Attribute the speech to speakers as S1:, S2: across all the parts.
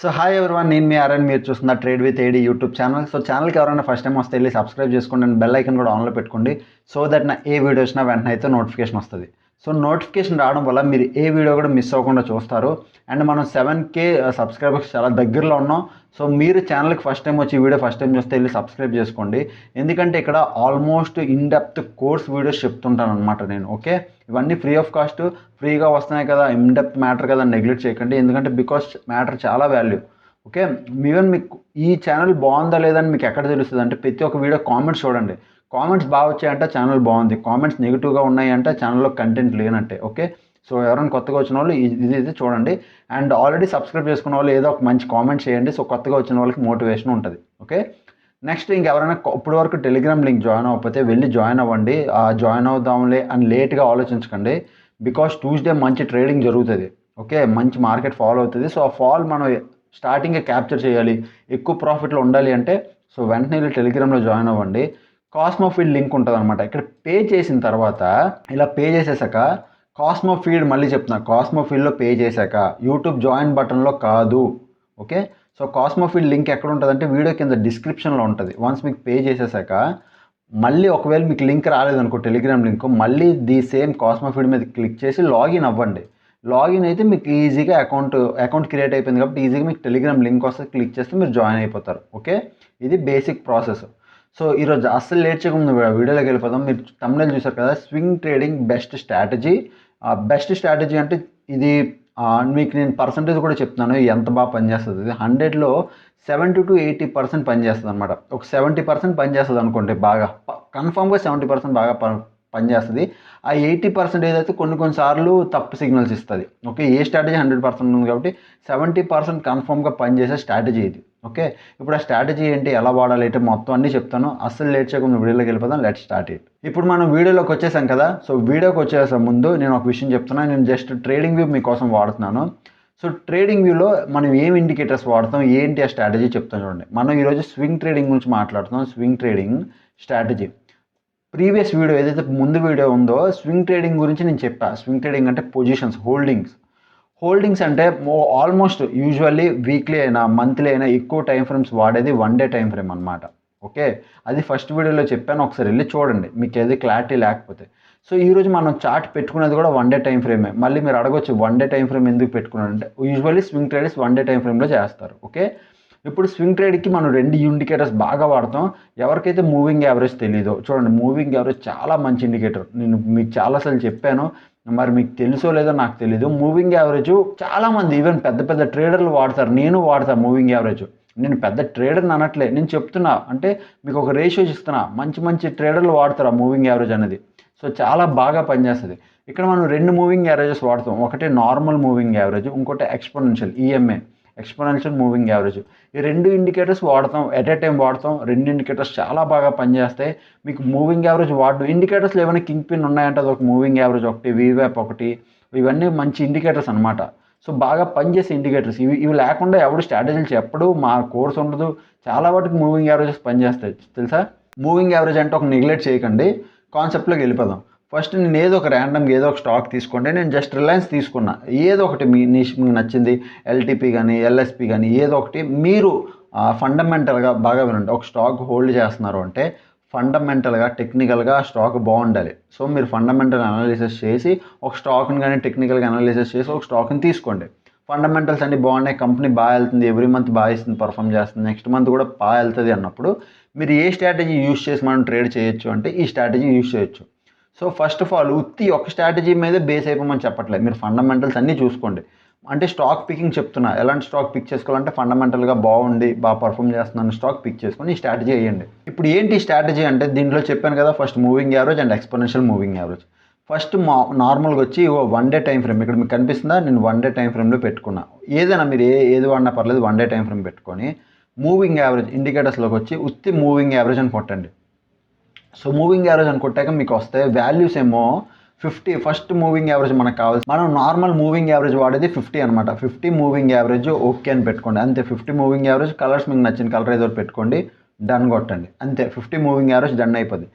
S1: So hi everyone, నేను మీ RN. మీరు చూస్తున్న trade with AD YouTube channel. So ఛానల్కి ఎవరైనా ఫస్ట్ టైం వస్తే వెళ్ళి సబ్స్క్రైబ్ చేసుకోండి అండ్ బెల్ ఐకన్ కూడా ఆన్లో పెట్టుకోండి. సో దట్ నా ఏ వీడియో వచ్చినా వెంటనే అయితే నోటిఫికేషన్ వస్తుంది. సో నోటిఫికేషన్ రావడం వల్ల మీరు ఏ వీడియో కూడా మిస్ అవ్వకుండా చూస్తారు. అండ్ మనం 7K సబ్స్క్రైబర్స్ చాలా దగ్గరలో ఉన్నాం. సో మీరు ఛానల్కి ఫస్ట్ టైం వచ్చి ఈ వీడియో ఫస్ట్ టైం చూస్తే వెళ్ళి సబ్స్క్రైబ్ చేసుకోండి. ఎందుకంటే ఇక్కడ almost in depth course videos చెప్తుంటాను అనమాట నేను. ఓకే, ఇవన్నీ ఫ్రీ ఆఫ్ కాస్ట్, ఫ్రీగా వస్తున్నాయి కదా, ఇన్ డెప్త్ మ్యాటర్ కదా, నెగ్లెక్ట్ చేయకండి. ఎందుకంటే బికాస్ మ్యాటర్ చాలా వాల్యూ. ఓకే, ఈవెన్ మీకు ఈ ఛానల్ బాగుందా లేదని మీకు ఎక్కడ తెలుస్తుంది అంటే ప్రతి ఒక్క వీడియో కామెంట్స్ చూడండి. కామెంట్స్ బాగా వచ్చాయంటే ఛానల్ బాగుంది, కామెంట్స్ నెగిటివ్గా ఉన్నాయంటే ఛానల్లో కంటెంట్ లేనంటే. ఓకే, సో ఎవరైనా కొత్తగా వచ్చిన వాళ్ళు ఇది అయితే చూడండి. అండ్ ఆల్రెడీ సబ్స్క్రైబ్ చేసుకున్న వాళ్ళు ఏదో ఒక మంచి కామెంట్ చేయండి. సో కొత్తగా వచ్చిన వాళ్ళకి మోటివేషన్ ఉంటుంది. ఓకే, నెక్స్ట్ ఇంకెవరైనా ఇప్పటి వరకు టెలిగ్రామ్ లింక్ జాయిన్ అవ్వకపోతే వెళ్ళి జాయిన్ అవ్వండి. జాయిన్ అవుదాంలే అని లేట్గా ఆలోచించకండి. బికాస్ ట్యూస్డే మంచి ట్రేడింగ్ జరుగుతుంది. ఓకే, మంచి మార్కెట్ ఫాల్ అవుతుంది. సో ఆ ఫాల్ మనం స్టార్టింగే క్యాప్చర్ చేయాలి, ఎక్కువ ప్రాఫిట్లో ఉండాలి అంటే సో వెంటనే వెళ్ళి టెలిగ్రామ్లో జాయిన్ అవ్వండి. కాస్మో ఫీడ్ లింక్ ఉంటుంది అనమాట. ఇక్కడ పే చేసిన తర్వాత ఇలా పే చేసేసాక కాస్మో ఫీడ్, మళ్ళీ చెప్తున్నా, కాస్మో ఫీడ్లో పే చేశాక యూట్యూబ్ జాయిన్ బటన్లో కాదు. Okay, so cosmo feed link ఎక్కడ ఉంటుంది అంటే వీడియో కింద డిస్క్రిప్షన్లో ఉంటుంది. వన్స్ మీకు పే చేసేసాక మళ్ళీ ఒకవేళ మీకు లింక్ రాలేదనుకో, టెలిగ్రామ్ లింక్, మళ్ళీ సేమ్ కాస్మో ఫీడ్ మీద క్లిక్ చేసి లాగిన్ అవ్వండి. లాగిన్ అయితే మీకు ఈజీగా అకౌంట్ క్రియేట్ అయిపోయింది కాబట్టి ఈజీగా మీకు టెలిగ్రామ్ లింక్ వస్తే క్లిక్ చేస్తే మీరు జాయిన్ అయిపోతారు. ఓకే, ఇది బేసిక్ ప్రాసెస్. సో ఈరోజు అస్సలు లేట్ చేయకుండా వీడియోలోకి వెళ్ళిపోదాం. మీరు తమిళ చూసారు కదా, swing trading best strategy. Best strategy అంటే ఇది మీకు నేను పర్సంటేజ్ కూడా చెప్తున్నాను ఎంత బాగా పనిచేస్తుంది. ఇది 100లో 70 to 80% పనిచేస్తుంది అనమాట. ఒక 70% పనిచేస్తుంది అనుకోండి, బాగా కన్ఫామ్గా 70% బాగా పనిచేస్తుంది. ఆ 80% ఏదైతే కొన్నిసార్లు తప్పు సిగ్నల్స్ ఇస్తుంది. ఓకే, ఏ స్ట్రాటజీ 100% ఉంది కాబట్టి 70% కన్ఫామ్గా పనిచేసే స్ట్రాటజీ ఇది. ఓకే, ఇప్పుడు ఆ స్ట్రాటజీ ఏంటి, ఎలా వాడాలి అంటే మొత్తం అన్నీ చెప్తాను. అస్సలు లేట్ చేయకుండా వీడియోలోకి వెళ్ళిపోదాం. Let start it. ఇప్పుడు మనం వీడియోలోకి వచ్చేసాం కదా. సో వీడియోకి వచ్చేసే ముందు నేను ఒక విషయం చెప్తున్నాను. నేను జస్ట్ ట్రేడింగ్ వ్యూ మీకోసం వాడుతున్నాను. సో ట్రేడింగ్ వ్యూలో మనం ఏం ఇండికేటర్స్ వాడతాం, ఏంటి ఆ స్ట్రాటజీ చెప్తాను చూడండి. మనం ఈరోజు స్వింగ్ ట్రేడింగ్ గురించి మాట్లాడుతున్నాం. Swing trading strategy. Previous video ఏదైతే ముందు వీడియో ఉందో స్వింగ్ ట్రేడింగ్ గురించి నేను చెప్పా. స్వింగ్ ట్రేడింగ్ అంటే పొజిషన్స్, హోల్డింగ్స్ అంటే ఆల్మోస్ట్ యూజువల్లీ వీక్లీ అయినా మంత్లీ అయినా ఎక్కువ టైం ఫ్రేమ్స్ వాడేది 1 డే టైం ఫ్రేమ్ అనమాట. ఓకే, అది ఫస్ట్ వీడియోలో చెప్పాను, ఒకసారి వెళ్ళి చూడండి మీకు ఏది క్లారిటీ లేకపోతే. సో ఈరోజు మనం చార్ట్ పెట్టుకునేది కూడా 1 డే టైం ఫ్రేమే. మళ్ళీ మీరు అడగొచ్చు 1 డే టైం ఫ్రేమ్ ఎందుకు పెట్టుకున్నారంటే usually swing traders 1 day time ఫ్రేమ్లో చేస్తారు. ఓకే, ఇప్పుడు స్వింగ్ ట్రేడ్కి మనం 2 ఇండికేటర్స్ బాగా వాడతాం. ఎవరికైతే మూవింగ్ యావరేజ్ తెలీదో చూడండి, మూవింగ్ యావరేజ్ చాలా మంచి ఇండికేటర్. నేను మీకు చాలాసార్లు చెప్పాను, మరి మీకు తెలుసో లేదో నాకు తెలీదు. మూవింగ్ యావరేజ్ చాలామంది ఈవెన్ పెద్ద పెద్ద ట్రేడర్లు వాడతారు, నేను వాడతాను మూవింగ్ యావరేజ్. నేను పెద్ద ట్రేడర్ని అనట్లే, నేను చెప్తున్నా అంటే మీకు ఒక రేషియోస్ ఇస్తున్నా. మంచి మంచి ట్రేడర్లు వాడతారు ఆ మూవింగ్ యావరేజ్ అనేది. సో చాలా బాగా పనిచేస్తుంది. ఇక్కడ మనం 2 మూవింగ్ యావరేజెస్ వాడతాం. ఒకటి నార్మల్ మూవింగ్ యావరేజ్, ఇంకోటి exponential, EMA, exponential moving average. ఈ 2 ఇండికేటర్స్ వాడతాం, ఎట్ ఏ టైం వాడతాం. 2 ఇండికేటర్స్ చాలా బాగా పనిచేస్తాయి. మీకు మూవింగ్ యావరేజ్ ఇండికేటర్స్లో ఏమైనా కింగ్ పిన్ ఉన్నాయంటే అది ఒక మూవింగ్ యావరేజ్ ఒకటి, వీవ్యాప్ ఒకటి, ఇవన్నీ మంచి ఇండికేటర్స్ అనమాట. సో బాగా పనిచేసే ఇండికేటర్స్ ఇవి లేకుండా ఎవడు స్ట్రాటజీలు చెప్పడు, మా కోర్స్ ఉండదు. చాలా వాటికి మూవింగ్ యావరేజెస్ పనిచేస్తాయి తెలుసా. మూవింగ్ యావరేజ్ అంటే ఒక నెగ్లెక్ట్ చేయకండి, కాన్సెప్ట్లోకి వెళ్ళిపోదాం. ఫస్ట్ నేను ఏదో ఒక ర్యాండమ్గా ఏదో ఒక స్టాక్ తీసుకోండి. నేను జస్ట్ రిలయన్స్ తీసుకున్నా, ఏదో ఒకటి మీకు నచ్చింది, ఎల్టీపీ కానీ ఎల్ఎస్పి కానీ ఏదో ఒకటి. మీరు ఫండమెంటల్గా బాగా వినండి. ఒక స్టాక్ హోల్డ్ చేస్తున్నారు అంటే ఫండమెంటల్గా టెక్నికల్గా స్టాక్ బాగుండాలి. సో మీరు ఫండమెంటల్ అనాలిసిస్ చేసి ఒక స్టాక్ని కానీ టెక్నికల్గా అనాలిసిస్ చేసి ఒక స్టాక్ని తీసుకోండి. ఫండమెంటల్స్ అన్నీ బాగున్నాయి, కంపెనీ బాగా వెళ్తుంది, ఎవ్రీ మంత్ బాగా ఇస్తుంది, పర్ఫామ్ చేస్తుంది, నెక్స్ట్ మంత్ కూడా బాగా వెళ్తుంది అన్నప్పుడు మీరు ఏ స్ట్రాటజీ యూజ్ చేసి మనం ట్రేడ్ చేయొచ్చు అంటే ఈ స్ట్రాటజీ యూజ్ చేయొచ్చు. సో ఫస్ట్ ఆఫ్ ఆల్ ఉత్తి ఒక స్ట్రాటజీ మీదే బేస్ అయిపోమని చెప్పట్లేదు, మీరు ఫండమెంటల్స్ అన్నీ చూసుకోండి. అంటే స్టాక్ పికింగ్ చెప్తున్నా, ఎలాంటి స్టాక్ పిక్ చేసుకోవాలంటే ఫండమెంటల్గా బాగుండి బాగా పర్ఫామ్ చేస్తున్నాను స్టాక్ పిక్ చేసుకొని ఈ స్ట్రాటజీ వేయండి. ఇప్పుడు ఏంటి స్ట్రాటజీ అంటే దీంట్లో చెప్పాను కదా, first moving average and exponential moving average. First నార్మల్గా వచ్చి 1 డే టైం ఫ్రేమ్, ఇక్కడ మీకు కనిపిస్తుందా, నేను 1 డే టైం ఫ్రేమ్లో పెట్టుకున్నా. ఏదైనా మీరు ఏది వాడినా పర్లేదు, 1 డే టైం ఫ్రేమ్ పెట్టుకొని మూవింగ్ యావరేజ్ ఇండికేటర్స్లోకి వచ్చి ఉత్తి మూవింగ్ యావరేజ్ అని కొట్టండి. సో మూవింగ్ యావరేజ్ అని కొట్టాక మీకు వస్తే వాల్యూస్ ఏమో 50. ఫస్ట్ మూవింగ్ యావరేజ్ మనకు కావాలి, మనం నార్మల్ మూవింగ్ యావరేజ్ వాడేది 50 అనమాట. 50 మూవింగ్ యావరేజ్ ఓకే అని పెట్టుకోండి, అంతే. 50 మూవింగ్ యావరేజ్, కలర్స్ మీకు నచ్చిన కలర్ ఏదో పెట్టుకోండి, డన్ కొట్టండి, అంతే. 50 మూవింగ్ యావరేజ్ డన్ అయిపోద్ది.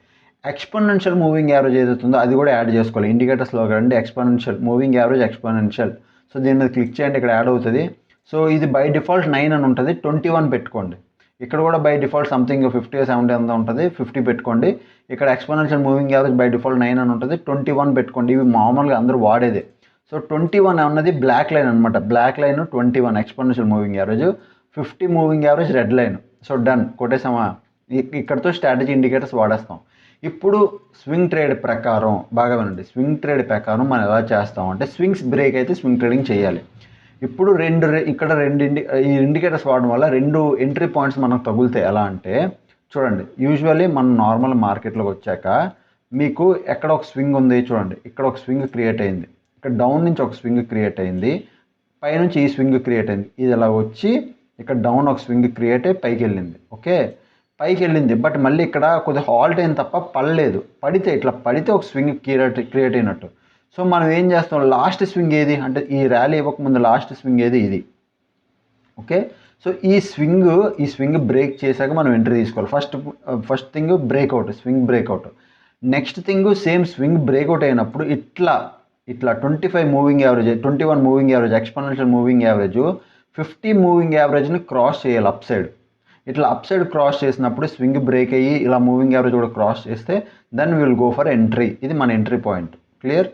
S1: ఎక్స్పోనెన్షియల్ మూవింగ్ యావరేజ్ ఏదైతుందో అది కూడా యాడ్ చేసుకోవాలి. ఇండికేటర్స్లో రండి, exponential moving average, exponential. So దీని మీద క్లిక్ చేయండి, ఇక్కడ యాడ్ అవుతుంది. సో ఇది బై డిఫాల్ట్ 9 అని ఉంటుంది, 21 పెట్టుకోండి. ఇక్కడ కూడా బై డిఫాల్ట్ సంథింగ్ 50 70 అంతా ఉంటుంది, 50 పెట్టుకోండి. ఇక్కడ exponential moving average by default 9 అని ఉంటుంది, 21 పెట్టుకోండి. ఇవి మామూలుగా అందరూ వాడేదే. సో 21 అన్నది బ్లాక్ లైన్ అనమాట. Black line 21 exponential moving average, 50 moving average red line. So done, కొట్టేసామా. ఇక్కడతో స్ట్రాటజీ ఇండికేటర్స్ వాడేస్తాం. ఇప్పుడు స్వింగ్ ట్రేడ్ ప్రకారం బాగా వినండి. స్వింగ్ ట్రేడ్ ప్రకారం మనం ఎలా చేస్తాం అంటే, స్వింగ్స్ బ్రేక్ అయితే స్వింగ్ ట్రేడింగ్ చేయాలి. ఇప్పుడు ఇక్కడ ఈ ఇండికేటర్స్ వాడడం వల్ల 2 ఎంట్రీ పాయింట్స్ మనకు తగులుతాయి. ఎలా అంటే చూడండి, యూజువల్లీ మనం నార్మల్ మార్కెట్లోకి వచ్చాక మీకు ఎక్కడ ఒక స్వింగ్ ఉంది చూడండి, ఇక్కడ ఒక స్వింగ్ క్రియేట్ అయింది, ఇక్కడ డౌన్ నుంచి ఒక స్వింగ్ క్రియేట్ అయింది, పైనుంచి ఈ స్వింగ్ క్రియేట్ అయింది. ఇది ఇలా వచ్చి ఇక్కడ డౌన్ ఒక స్వింగ్ క్రియేట్ అయ్యి పైకి వెళ్ళింది. ఓకే, పైకి వెళ్ళింది, బట్ మళ్ళీ ఇక్కడ కొద్దిగా హాల్ట్ అయింది తప్ప పడలేదు. ఇట్లా పడితే ఒక స్వింగ్ క్రియేట్ అయినట్టు. సో మనం ఏం చేస్తాం, లాస్ట్ స్వింగ్ ఏది అంటే ఈ ర్యాలీ ఇవ్వకముందు లాస్ట్ స్వింగ్ ఏది, ఇది. ఓకే, సో ఈ స్వింగ్ బ్రేక్ చేశాక మనం ఎంట్రీ తీసుకోవాలి. First thing breakout, swing breakout. Next thing same swing breakout అయినప్పుడు ఇట్లా 25 moving average, 21 moving average, exponential moving average, 50 moving యావరేజ్ని క్రాస్ చేయాలి అప్ సైడ్. ఇట్లా అప్ సైడ్ క్రాస్ చేసినప్పుడు స్వింగ్ బ్రేక్ అయ్యి ఇలా మూవింగ్ యావరేజ్ కూడా క్రాస్ చేస్తే then will go for entry. ఇది మన ఎంట్రీ పాయింట్. క్లియర్?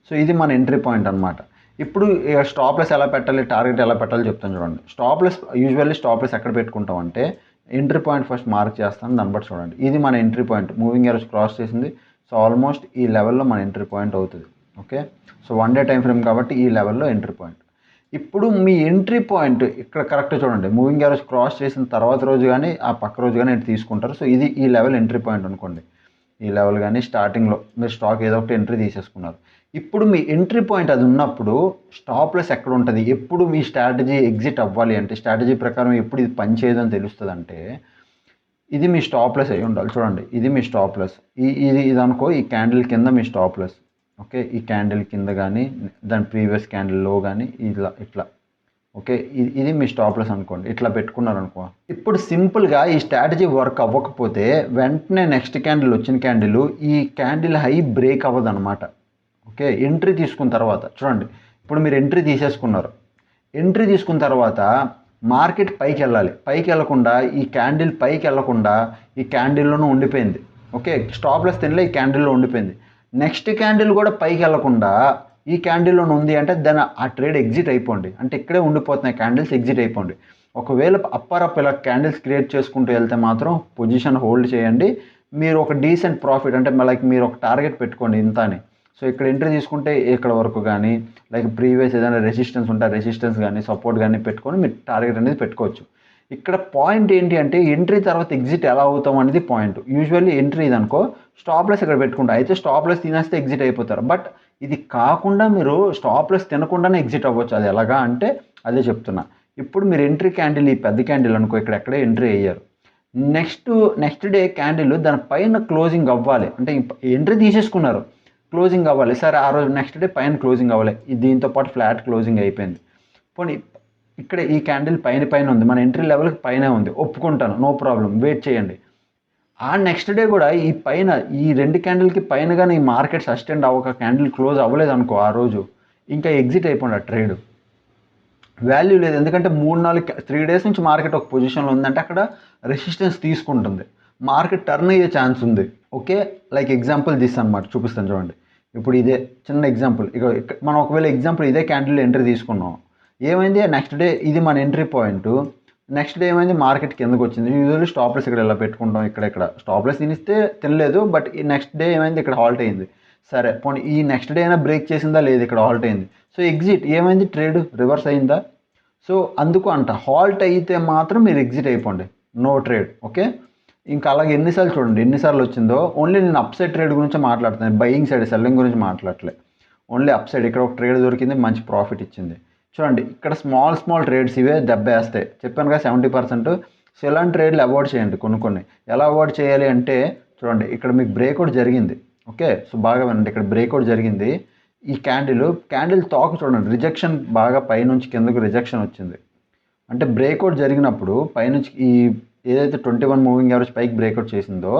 S1: సో ఇది మన ఎంట్రీ పాయింట్ అనమాట. ఇప్పుడు స్టాప్ లెస్ ఎలా పెట్టాలి, టార్గెట్ ఎలా పెట్టాలి చెప్తాను చూడండి. యూజువల్లీ స్టాప్ లెస్ ఎక్కడ పెట్టుకుంటాం అంటే, ఎంట్రీ పాయింట్ ఫస్ట్ మార్క్ చేస్తాను, దాన్ని బట్టి చూడండి. ఇది మన entry point, moving average cross చేసింది. సో ఆల్మోస్ట్ ఈ లెవెల్లో మన ఎంట్రీ పాయింట్ అవుతుంది. Okay, so 1 day time frame కాబట్టి ఈ లెవెల్లో ఎంట్రీ పాయింట్. ఇప్పుడు మీ ఎంట్రీ పాయింట్ ఇక్కడ కరెక్ట్ చూడండి, మూవింగ్ యావరేజ్ క్రాస్ చేసిన తర్వాత రోజు కానీ ఆ పక్క రోజు కానీ తీసుకుంటారు. సో ఇది ఈ లెవెల్ ఎంట్రీ పాయింట్ అనుకోండి. ఈ లెవెల్ కానీ స్టార్టింగ్లో మీరు స్టాక్ ఏదో ఒకటి ఎంట్రీ తీసేసుకున్నారు. ఇప్పుడు మీ ఎంట్రీ పాయింట్ అది ఉన్నప్పుడు స్టాప్ లెస్ ఎక్కడ ఉంటుంది, ఎప్పుడు మీ స్ట్రాటజీ ఎగ్జిట్ అవ్వాలి అంటే, స్ట్రాటజీ ప్రకారం ఎప్పుడు ఇది పనిచేయదని తెలుస్తుంది అంటే, ఇది మీ స్టాప్ లెస్ అయి ఉండాలి. చూడండి, ఇది మీ స్టాప్ లెస్. ఇది అనుకో, ఈ క్యాండిల్ కింద మీ స్టాప్ లెస్. ఓకే, ఈ క్యాండిల్ కింద కానీ దాని ప్రీవియస్ క్యాండిల్లో కానీ ఇట్లా. ఓకే, ఇది మీ స్టాప్ లెస్ అనుకోండి. ఇట్లా పెట్టుకున్నారనుకో. ఇప్పుడు సింపుల్గా ఈ స్ట్రాటజీ వర్క్ అవ్వకపోతే వెంటనే నెక్స్ట్ క్యాండిల్ వచ్చిన క్యాండిల్ ఈ క్యాండిల్ హై బ్రేక్ అవ్వదు అనమాట. ఓకే, ఎంట్రీ తీసుకున్న తర్వాత చూడండి, ఇప్పుడు మీరు ఎంట్రీ తీసేసుకున్నారు. ఎంట్రీ తీసుకున్న తర్వాత మార్కెట్ పైకి వెళ్ళాలి. పైకి వెళ్ళకుండా ఈ క్యాండిల్ పైకి వెళ్ళకుండా ఈ క్యాండిల్లోనూ ఉండిపోయింది. ఓకే, స్టాప్ లెస్ తినలే, ఈ క్యాండిల్లో ఉండిపోయింది. నెక్స్ట్ క్యాండిల్ కూడా పైకి వెళ్ళకుండా ఈ క్యాండిల్లో ఉంది అంటే దాని ఆ ట్రేడ్ ఎగ్జిట్ అయిపోండి. అంటే ఇక్కడే ఉండిపోతున్నాయి క్యాండిల్స్, ఎగ్జిట్ అయిపోండి. ఒకవేళ అప్ ఇలా క్యాండిల్స్ క్రియేట్ చేసుకుంటూ వెళ్తే మాత్రం పొజిషన్ హోల్డ్ చేయండి. మీరు ఒక డీసెంట్ ప్రాఫిట్ అంటే లైక్ మీరు ఒక టార్గెట్ పెట్టుకోండి ఇంత అని. సో ఇక్కడ ఎంట్రీ తీసుకుంటే ఇక్కడ వరకు కానీ, లైక్ ప్రీవియస్ ఏదైనా రెసిస్టెన్స్ ఉంటే రెసిస్టెన్స్ కానీ సపోర్ట్ కానీ పెట్టుకొని మీరు టార్గెట్ అనేది పెట్టుకోవచ్చు. ఇక్కడ పాయింట్ ఏంటి అంటే, ఎంట్రీ తర్వాత ఎగ్జిట్ ఎలా అవుతాం అనేది పాయింట్. యూజువల్లీ ఎంట్రీ ఇది అనుకో, స్టాప్ లెస్ ఇక్కడ పెట్టుకుంటా, అయితే స్టాప్ లెస్ తినేస్తే ఎగ్జిట్ అయిపోతారు. బట్ ఇది కాకుండా మీరు స్టాప్ లెస్ తినకుండానే ఎగ్జిట్ అవ్వచ్చు. అది ఎలాగా అంటే అదే చెప్తున్నా. ఇప్పుడు మీరు ఎంట్రీ క్యాండిల్, ఈ పెద్ద క్యాండిల్ అనుకో, ఇక్కడే ఎంట్రీ అయ్యారు. నెక్స్ట్ డే క్యాండిల్ దానిపైన క్లోజింగ్ అవ్వాలి. అంటే ఎంట్రీ తీసేసుకున్నారు, క్లోజింగ్ అవ్వాలి. సరే, ఆ రోజు నెక్స్ట్ డే పైన క్లోజింగ్ అవ్వాలి. దీంతో పాటు ఫ్లాట్ క్లోజింగ్ అయిపోయింది. పోనీ ఇక్కడ ఈ క్యాండిల్ పైన ఉంది, మన ఎంట్రీ లెవెల్కి పైన ఉంది, ఒప్పుకుంటాను, నో ప్రాబ్లం, వెయిట్ చేయండి. ఆ నెక్స్ట్ డే కూడా ఈ 2 క్యాండిల్కి పైన కానీ ఈ మార్కెట్ సస్టెండ్ అవ్వక క్యాండిల్ క్లోజ్ అవ్వలేదు అనుకో, ఆ రోజు ఇంకా ఎగ్జిట్ అయిపోండి. ఆ ట్రేడ్ వాల్యూ లేదు. ఎందుకంటే 3 డేస్ నుంచి మార్కెట్ ఒక పొజిషన్లో ఉందంటే అక్కడ రెసిస్టెన్స్ తీసుకుంటుంది, మార్కెట్ టర్న్ అయ్యే ఛాన్స్ ఉంది. ఓకే, లైక్ ఎగ్జాంపుల్ అనమాట, చూపిస్తాను చూడండి. ఇప్పుడు ఇదే చిన్న ఎగ్జాంపుల్. మనం ఒకవేళ ఎగ్జాంపుల్ ఇదే క్యాండిల్ ఎంట్రీ తీసుకున్నాం, ఏమైంది నెక్స్ట్ డే ఇది మన ఎంట్రీ పాయింట్. నెక్స్ట్ డే ఏమైంది, మార్కెట్ కిందకు వచ్చింది. యూజువల్లీ స్టాప్ లెస్ ఇక్కడ ఇలా పెట్టుకుంటాం, ఇక్కడ స్టాప్ లెస్ తినిస్తే తినలేదు. బట్ ఈ నెక్స్ట్ డే ఏమైంది, ఇక్కడ హాల్ట్ అయింది. సరే, పోనీ ఈ నెక్స్ట్ డే అయినా బ్రేక్ చేసిందా, లేదు, ఇక్కడ హాల్ట్ అయింది. సో ఎగ్జిట్ ఏమైంది, ట్రేడ్ రివర్స్ అయిందా. సో అందుకు హాల్ట్ అయితే మాత్రం మీరు ఎగ్జిట్ అయిపోండి, నో ట్రేడ్. ఓకే, ఇంకా అలాగే ఎన్నిసార్లు వచ్చిందో. ఓన్లీ నేను అప్ సైడ్ ట్రేడ్ గురించి మాట్లాడుతున్నాను, బయింగ్ సైడ్ సెల్లింగ్ గురించి మాట్లాడలే. ఓన్లీ అప్ సైడ్ ఇక్కడ ఒక ట్రేడ్ దొరికింది, మంచి ప్రాఫిట్ ఇచ్చింది. చూడండి, ఇక్కడ స్మాల్ ట్రేడ్స్ ఇవే దెబ్బేస్తాయి. చెప్పాను కదా 70%. సో ఇలాంటి ట్రేడ్లు అవాయిడ్ చేయండి. కొన్ని ఎలా అవాయిడ్ చేయాలి అంటే, చూడండి, ఇక్కడ మీకు బ్రేక్అవుట్ జరిగింది. ఓకే, సో బాగా వినండి, ఇక్కడ బ్రేక్అవుట్ జరిగింది. ఈ క్యాండిల్ తోక చూడండి, రిజెక్షన్ బాగా పైనుంచి కిందకు రిజెక్షన్ వచ్చింది. అంటే బ్రేక్అవుట్ జరిగినప్పుడు పైనుంచి ఏదైతే 21 మూవింగ్ యావరేజ్ పైకి బ్రేక్అవుట్ చేసిందో,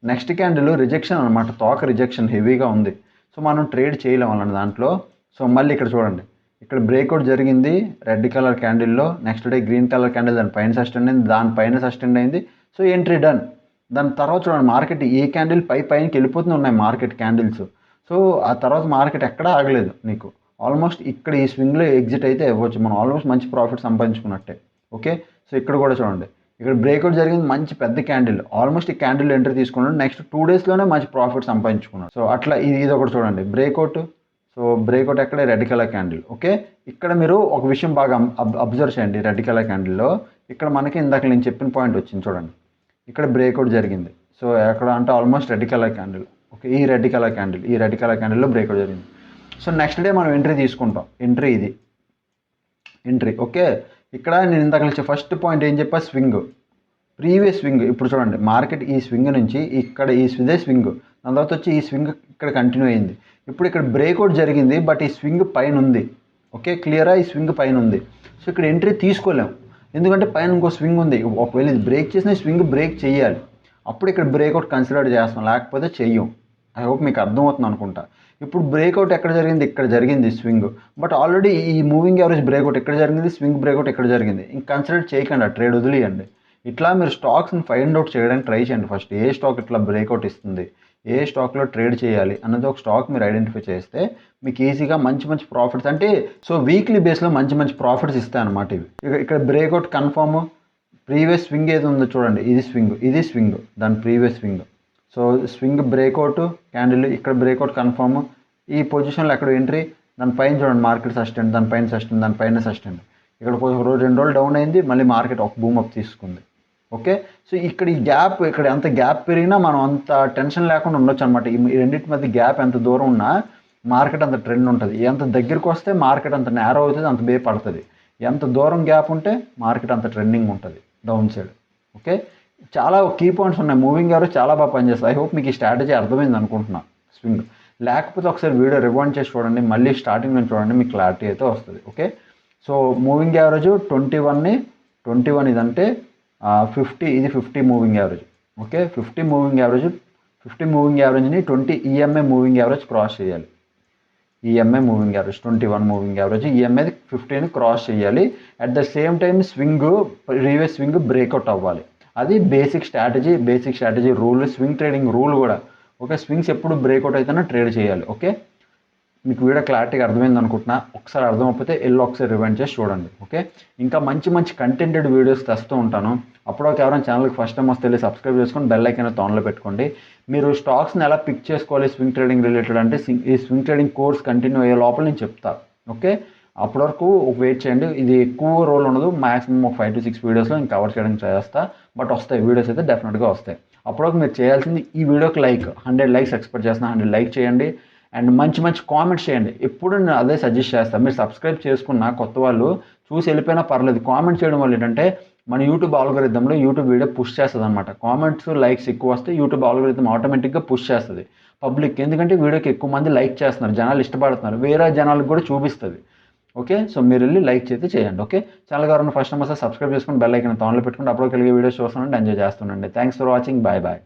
S1: నెక్స్ట్ క్యాండిల్ రిజెక్షన్ అనమాట, తోక రిజెక్షన్ హెవీగా ఉంది. సో మనం ట్రేడ్ చేయలేం అలాంటి దాంట్లో. సో మళ్ళీ ఇక్కడ చూడండి, ఇక్కడ బ్రేక్అవుట్ జరిగింది రెడ్ కలర్ క్యాండిల్లో, next day green colour candle దాని పైన సస్టెండ్ అయింది, దానిపైన సస్టెండ్ అయింది. So entry done. దాని తర్వాత చూడండి మార్కెట్ ఏ క్యాండిల్ పైకి వెళ్ళిపోతూనే ఉన్నాయి మార్కెట్ క్యాండిల్స్. సో ఆ తర్వాత మార్కెట్ ఎక్కడా ఆగలేదు నీకు. ఆల్మోస్ట్ ఇక్కడ ఈ స్వింగ్లో ఎగ్జిట్ అయితే ఇవ్వచ్చు, మనం ఆల్మోస్ట్ మంచి ప్రాఫిట్ సంపాదించుకున్నట్టే. ఓకే, సో ఇక్కడ కూడా చూడండి, ఇక్కడ బ్రేక్అవుట్ జరిగింది మంచి పెద్ద క్యాండిల్, ఆల్మోస్ట్ ఈ క్యాండిల్ ఎంట్రీ తీసుకున్నాడు, నెక్స్ట్ 2 డేస్లోనే మంచి ప్రాఫిట్ సంపాదించుకున్నాడు. సో అట్లా ఇది ఒకటి చూడండి బ్రేక్అవుట్. సో బ్రేక్అవుట్ ఎక్కడ రెడ్ కలర్ క్యాండిల్. ఓకే, ఇక్కడ మీరు ఒక విషయం బాగా అబ్జర్వ్ చేయండి. రెడ్ కలర్ క్యాండిల్లో ఇక్కడ మనకి ఇందాక నేను చెప్పిన పాయింట్ వచ్చింది చూడండి, ఇక్కడ బ్రేక్అవుట్ జరిగింది. సో ఎక్కడ అంటే almost red colour candle. Okay, ఈ రెడ్ కలర్ క్యాండిల్లో బ్రేక్అవుట్ జరిగింది. సో నెక్స్ట్ డే మనం ఎంట్రీ తీసుకుంటాం. ఇది ఎంట్రీ. ఓకే, ఇక్కడ నేను ఇందాక ఫస్ట్ పాయింట్ ఏం చెప్పా, ప్రీవియస్ స్వింగ్. ఇప్పుడు చూడండి మార్కెట్ ఈ స్వింగ్ నుంచి ఇక్కడ ఇదే స్వింగ్, దాని తర్వాత వచ్చి ఈ స్వింగ్ ఇక్కడ కంటిన్యూ అయింది. ఇప్పుడు ఇక్కడ బ్రేక్అవుట్ జరిగింది, బట్ ఈ స్వింగ్ పైన ఉంది. ఓకే, క్లియరా, ఈ స్వింగ్ పైన ఉంది. సో ఇక్కడ ఎంట్రీ తీసుకోలేము, ఎందుకంటే పైన ఇంకో స్వింగ్ ఉంది. ఒకవేళ ఇది బ్రేక్ చేసిన స్వింగ్ బ్రేక్ చేయాలి, అప్పుడు ఇక్కడ బ్రేక్అవుట్ కన్సిడర్ చేస్తాం, లేకపోతే చెయ్యం. ఐ హోప్ మీకు అర్థమవుతుంది అనుకుంటా. ఇప్పుడు బ్రేక్అవుట్ ఎక్కడ జరిగింది, ఇక్కడ జరిగింది స్వింగ్, బట్ ఆల్రెడీ ఈ మూవింగ్ యావరేజ్ బ్రేక్అవుట్ ఎక్కడ జరిగింది, స్వింగ్ బ్రేక్అవుట్ ఎక్కడ జరిగింది, ఇంక కన్సిడర్ చేయకండి, ఆ ట్రేడ్ వదిలేయండి. ఇట్లా మీరు స్టాక్స్ని ఫైండ్ అవుట్ చేయడానికి ట్రై చేయండి. ఫస్ట్ ఏ స్టాక్ ఇట్లా బ్రేక్అవుట్ ఇస్తుంది, ఏ స్టాక్లో ట్రేడ్ చేయాలి అన్నది ఒక స్టాక్ మీరు ఐడెంటిఫై చేస్తే మీకు ఈజీగా మంచి ప్రాఫిట్స్, అంటే సో వీక్లీ బేస్లో మంచి ప్రాఫిట్స్ ఇస్తాయి అన్నమాట ఇవి. ఇక్కడ బ్రేక్అవుట్ కన్ఫర్మ్, ప్రీవియస్ స్వింగ్ ఏది ఉందో చూడండి, ఇది స్వింగ్ దాని previous swing. So swing breakout candle, ఇక్కడ బ్రేక్అవుట్ కన్ఫర్మ్, ఈ పొజిషన్లో ఎక్కడ ఎంట్రీ, దానిపైన చూడండి మార్కెట్ సస్టెండ్, దానిపైన సస్టెండ్. ఇక్కడ కొంచెం 2 రోజులు డౌన్ అయింది, మళ్ళీ మార్కెట్ ఒక బూమ్ అప్ తీసుకుంది. ఓకే, సో ఇక్కడ ఈ గ్యాప్, ఇక్కడ ఎంత గ్యాప్ పెరిగినా మనం అంత టెన్షన్ లేకుండా ఉండొచ్చు అనమాట. ఈ రెండింటి మధ్య గ్యాప్ ఎంత దూరం ఉన్నా మార్కెట్ అంత ట్రెండ్ ఉంటుంది. ఎంత దగ్గరికి వస్తే మార్కెట్ అంత నేరో అవుతుంది, అంత బే పడుతుంది. ఎంత దూరం గ్యాప్ ఉంటే మార్కెట్ అంత ట్రెండింగ్ ఉంటుంది డౌన్ సైడ్. ఓకే, చాలా కీ పాయింట్స్ ఉన్నాయి. మూవింగ్ యావరేజ్ చాలా బాగా పనిచేస్తుంది. ఐ హోప్ మీకు ఈ స్ట్రాటజీ అర్థమైంది అనుకుంటున్నా. స్వింగ్ లేకపోతే ఒకసారి వీడియో రివైండ్ చేసి చూడండి, మళ్ళీ స్టార్టింగ్ నుంచి చూడండి, మీకు క్లారిటీ అయితే వస్తుంది. ఓకే, సో మూవింగ్ యావరేజ్ 21 ఇదంటే 50, ఇది 50 మూవింగ్ యావరేజ్. ఓకే, 50 మూవింగ్ యావరేజ్ని 20 ఈఎంఐ మూవింగ్ యావరేజ్ క్రాస్ చేయాలి. EMA moving average 21 moving average, EMA 50ని క్రాస్ చేయాలి. At the same time previous swing breakout అవ్వాలి. అది basic strategy rule, swing trading rule కూడా. Okay, swings ఎప్పుడు బ్రేక్అవుట్ అయితేనే trade చేయాలి. ఓకే, మీకు వీడియో క్లారిటీగా అర్థమైంది అనుకుంటున్నా. ఒకసారి అర్థమైపోతే ఒకసారి రివైండ్ చేసి చూడండి. ఓకే, ఇంకా మంచి కంటెంటెడ్ వీడియోస్ తెస్తూ ఉంటాను. అప్పుడు ఎవరైనా ఛానల్కి ఫస్ట్ టైం వస్తే సబ్స్క్రైబ్ చేసుకొని బెల్ ఐకాన్ ఆన్లో పెట్టుకోండి. మీరు స్టాక్స్ని ఎలా పిక్ చేసుకోవాలి స్వింగ్ ట్రేడింగ్ రిలేటెడ్ అంటే ఈ స్వింగ్ ట్రేడింగ్ కోర్స్ కంటిన్యూ అయ్యే లోపల నేను చెప్తా. ఓకే, అప్పటి వరకు వెయిట్ చేయండి. ఇది ఎక్కువ రోల్ ఉండదు, మ్యాక్సిమం ఒక 5 to 6 వీడియోస్లో నేను కవర్ చేయడానికి చేస్తా. బట్ వస్తాయి వీడియోస్ అయితే డెఫినెట్గా వస్తాయి. అప్పటివరకు మీరు చేయాల్సింది ఈ వీడియోకి 100 లైక్స్ ఎక్స్పెక్ట్ చేస్తున్నా. 100 లైక్ చేయండి అండ్ మంచి కామెంట్స్ చేయండి. ఎప్పుడు నేను అదే సజెస్ట్ చేస్తాను. మీరు సబ్స్క్రైబ్ చేసుకున్న కొత్త వాళ్ళు చూసి వెళ్ళిపోయినా పర్లేదు, కామెంట్ చేయడం వల్ల ఏంటంటే మన యూట్యూబ్ ఆల్గోరిథంలో యూట్యూబ్ వీడియో పుష్ చేస్తుంది అనమాట. కామెంట్స్ లైక్స్ ఎక్కువ వస్తే యూట్యూబ్ ఆల్గోరిథం ఆటోమేటిక్గా పుష్ చేస్తుంది పబ్లిక్. ఎందుకంటే వీడియోకి ఎక్కువ మంది లైక్ చేస్తున్నారు, జనాలు ఇష్టపడుతున్నారు, వేరే జనాలకు కూడా చూపిస్తుంది. ఓకే, సో మీరు వెళ్ళి లైక్ చేయండి. ఓకే, ఛానల్ ఎవరైనా ఫస్ట్ టైం వస్తే సబ్స్క్రైబ్ చేసుకుని బెల్ ఐకాన్ ఆన్లో పెట్టుకుంటే అప్పుడు కలిగే వీడియోస్ చూస్తానండి, ఎంజాయ్ చేస్తుండండి. Thanks for watching, bye.